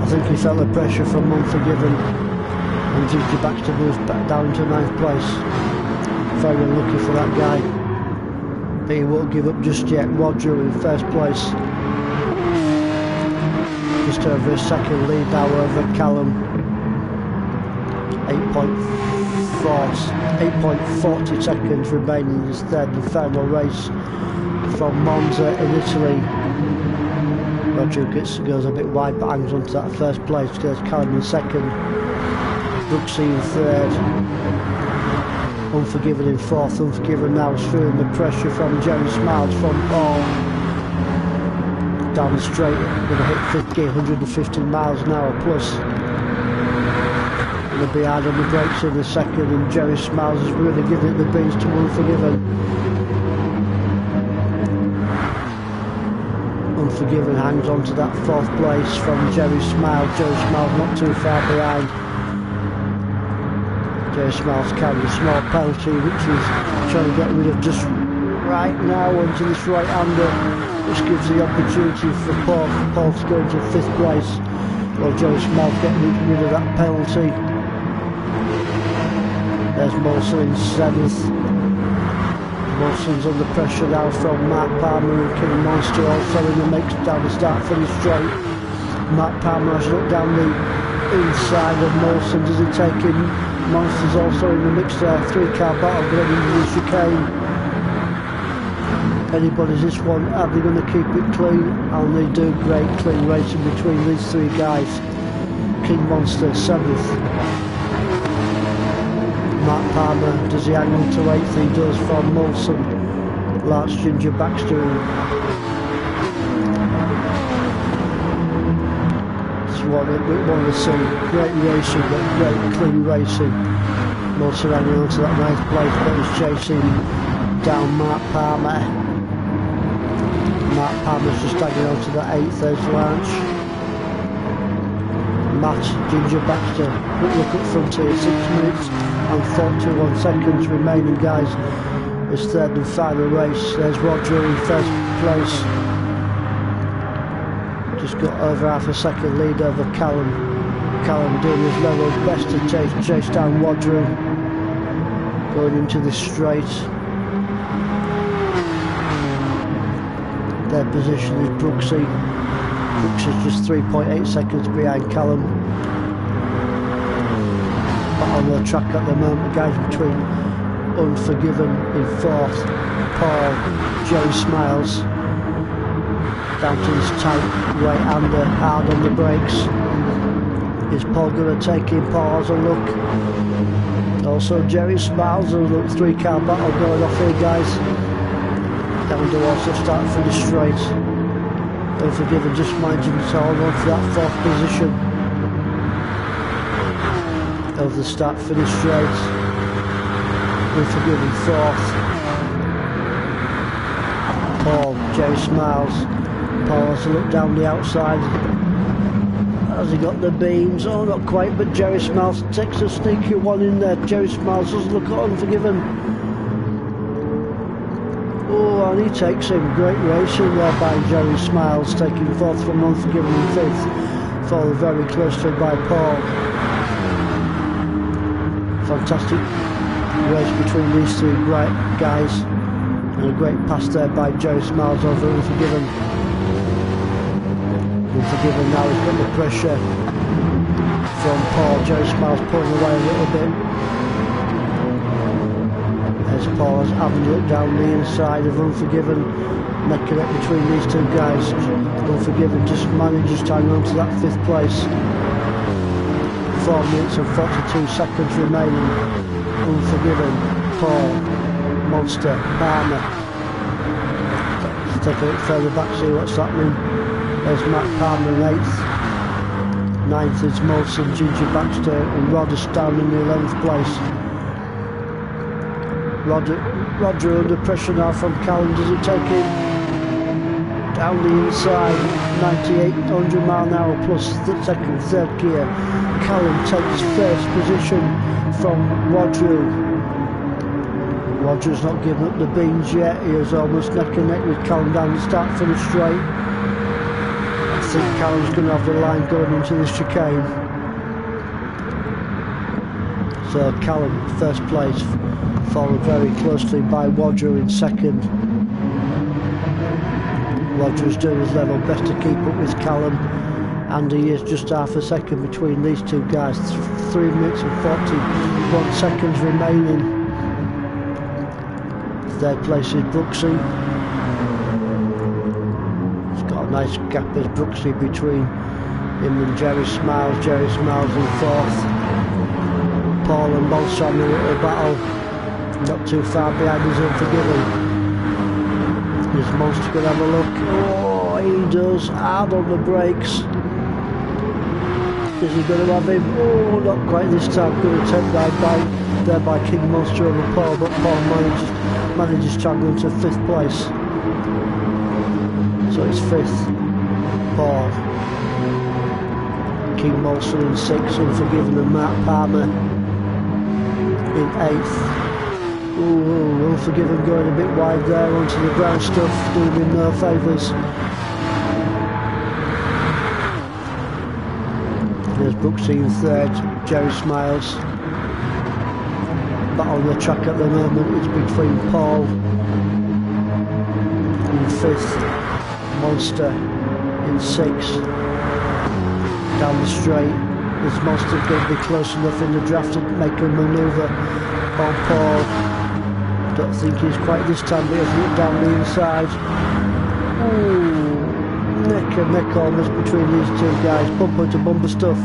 I think he felt the pressure from Unforgiven, and Ginger Baxter moves back down to 9th place. Very unlucky for that guy. But he won't give up just yet. Wadrow in first place. Just over a second lead now over Callum. 8.40 seconds remaining in his third and final race from Monza in Italy. Wadrow goes a bit wide but hangs on to that first place. Goes Callum in second. Brooksy in third. Unforgiven in fourth. Unforgiven now feeling the pressure from Jerry Smiles from Paul. Down the straight, going to hit 150 miles an hour plus. Going to be hard on the brakes in a second, and Jerry Smiles is really giving it the beans to Unforgiven. Unforgiven hangs on to that 4th place from Jerry Smiles. Jerry Smiles not too far behind. Jerry Smiles carried a small penalty, which he's trying to get rid of just right now onto this right-hander, which gives the opportunity for Paul to go into 5th place. Well, Jerry Smiles getting rid of that penalty. There's Molson in 7th. Molson's under pressure now from Matt Palmer and King Monster also in the mix down the start-finish straight. Matt Palmer has looked down the inside of Molson. Does he take in? Monster's also in the mix there. 3-car battle going into the chicane. Anybody's this one. Are they going to keep it clean? And they do. Great clean racing between these 3 guys. King Monster 7th. Matt Palmer, does he hang on to 8th? He does from Molson. Last Ginger Baxter. What we want to see. Great racing, but great clean racing. Molson hanging on to that 9th place, but he's chasing down Matt Palmer. Matt Palmer's just hanging on to that 8th. There's Lance. Matt, Ginger Baxter. Quick look at front here. 6 minutes and 41 seconds remaining, guys. His third and final race. There's Wadrow in first place. Just got over half a second lead over Callum. Callum doing his level best to chase down Wadrow. Going into the straight. Their position is Brooksy. Brooksy's just 3.8 seconds behind Callum. But on the track at the moment, guys, between Unforgiven in 4th, Paul, Jerry Smiles. Down to his tight right-hander, hard on the brakes. Is Paul going to take him? Paul has a look. Also Jerry Smiles, a look. 3-car battle going off here, guys. Down towards the start for the straight. Unforgiven just managing to hold on for that 4th position. Over the start for the straight. Unforgiven 4th. Paul, Jerry Smiles. Paul has to look down the outside. Has he got the beams? Oh, not quite, but Jerry Smiles takes a sneaky one in there. Jerry Smiles doesn't look Unforgiven. Oh, and he takes him. Great racing there by Jerry Smiles, taking fourth from Unforgiven and fifth. Followed very closely by Paul. Fantastic race between these two great guys. And a great pass there by Jerry Smiles over Unforgiven. Unforgiven now, he's got the pressure from Paul. Jerry Smiles pulling away a little bit. As Paul has having a look down the inside of Unforgiven, neck and neck between these two guys. Unforgiven just manages to hang on to that fifth place. 4 minutes and 42 seconds remaining. Unforgiven, Paul, Monster, Palmer. Let's take a look further back, see what's happening. There's Matt Palmer in 8th. 9th is Molson, Ginger Baxter and Rodders down in the 11th place. Roger under pressure now from Callum. Does he take it down the inside? 9800 mile an hour plus the second, third gear. Callum takes first position from Roger. Roger's not giving up the beans yet. He is almost neck and neck with Callum down the start finish straight. I think Callum's going to have the line going into the chicane. So Callum first place, followed very closely by Roger in second. Roger's doing his level best to keep up with Callum, and he is just half a second between these two guys. 3 minutes and 41 seconds remaining. Third place is Brooksy. He's got a nice gap as Brooksy between him and Jerry Smiles. Jerry Smiles in fourth. Paul and Monster on a little battle. Not too far behind is Unforgiven. Is Monster going to have a look? Oh, he does. Hard on the brakes. Is he going to have him? Oh, not quite this time. Going to take that bite there by King Monster over Paul, but Paul manages to hang into 5th place. So it's 5th, Paul. King Monster in 6th, Unforgiven and Matt Palmer in 8th. Ooh, Unforgiven going a bit wide there onto the brown stuff, doing him no favours. There's Brooksy in 3rd, Jerry Smiles. Battle on the track at the moment is between Paul in 5th, Monster in 6th. Down the straight, is Monster going to be close enough in the draft to make a manoeuvre on Paul? Don't think he's quite this time, but he's looked down the inside. Ooh, neck and neck almost between these two guys. Bumper to bumper stuff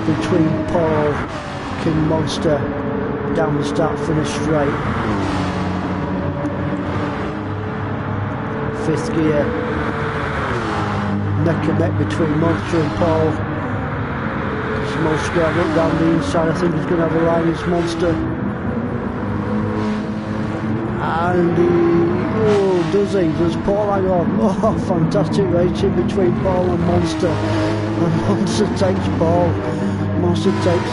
between Paul, King Monster, down the start finish straight. 5th gear. Neck and neck between Monster and Paul. It's Monster going to look down the inside. I think he's going to have a line. It's Monster. And oh, does he? Does Paul hang on? Oh, fantastic racing between Paul and Monster. And Monster takes Paul. Monster takes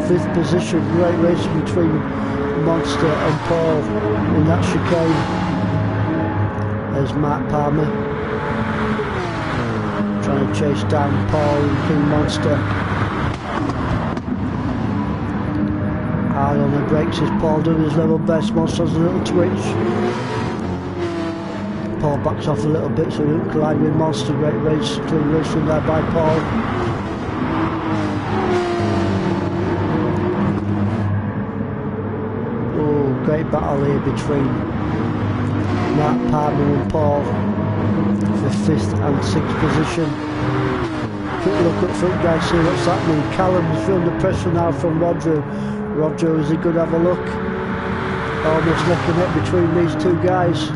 5th position. Great race between Monster and Paul in that chicane. There's Matt Palmer trying to chase down Paul and King Monster. Hard on the brakes is Paul doing his level best. Monster has a little twitch. Paul backs off a little bit so he doesn't collide with Monster. Great race, clean racing there by Paul. Oh, great battle here between Matt Palmer and Paul for 5th and 6th position. Quick look up front, guys, see what's happening. Callum's under pressure now from Roger. Roger, is he going to have a look? Almost neck and neck between these two guys. I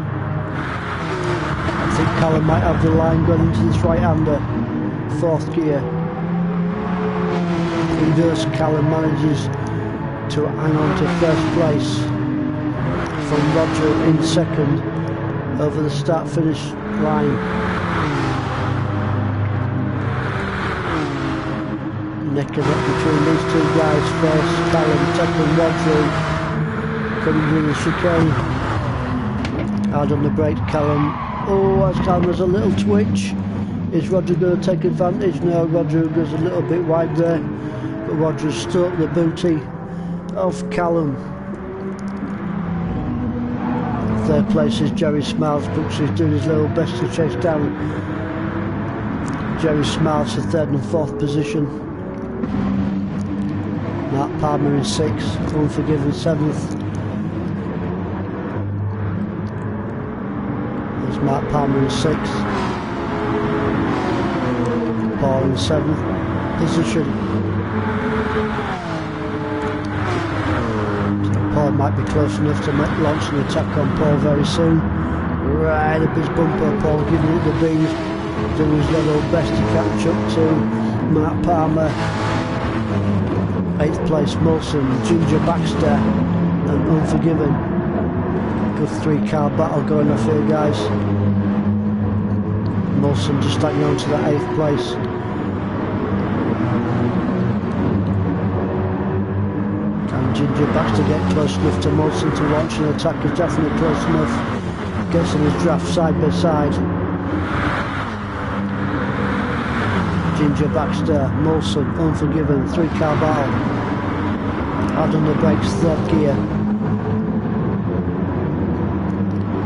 think Callum might have the line going into this right-hander. 4th gear. He does. Callum manages to hang on to 1st place from Roger in 2nd over the start-finish line. neck and neck between these two guys. First, Callum taking Rodri, coming with the chicane. Hard on the brake, Callum. Oh, as Callum has a little twitch. Is Rodri going to take advantage? No, Rodri goes a little bit wide there, but Rodri stuck the booty of Callum. Third place is Jerry Smiles. Brooks is doing his little best to chase down Jerry Smiles for third and fourth position. Mark Palmer in sixth, Unforgiven seventh. There's Mark Palmer in sixth. Paul in seventh position. So Paul might be close enough to launch an attack on Paul very soon. Right up his bumper, Paul giving it the beans, doing his level best to catch up to Mark Palmer. 8th place Molson, Ginger Baxter and Unforgiven. Good 3-car battle going off here, guys. Molson just hanging on to the 8th place. Can Ginger Baxter get close enough to Molson to launch an attack? Is definitely close enough. Gets in his draft side by side. Ginger Baxter, Molson, Unforgiven, 3-car battle. Hard on the brakes, third gear.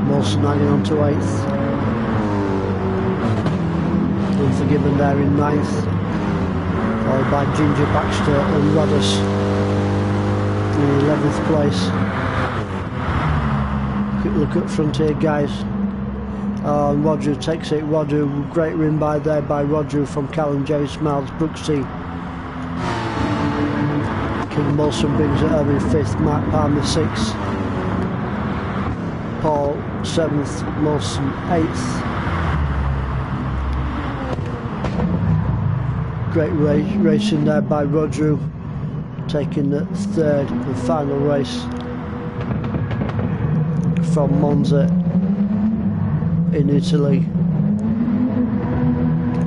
Molson hanging on to 8th. Unforgiven there in 9th. Followed by Ginger Baxter and Rodders in 11th place. Quick look up front here, guys. And Roger takes it. Roger, great rim by there by Roger from Callum, Jerry Smiles, Brooksy. King Molson brings it home in 5th, Mark Palmer 6th. Paul 7th, Molson 8th. Great racing there by Roger, taking the third and final race from Monza in Italy.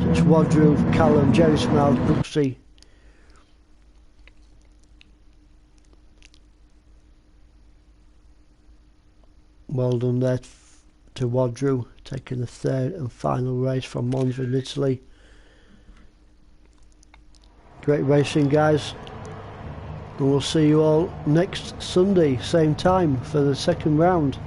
So it's Roger, Callum, Jerry Smiles, Brooksy. Well done there to Roger, taking the third and final race from Monza in Italy. Great racing, guys, and we'll see you all next Sunday, same time, for the second round.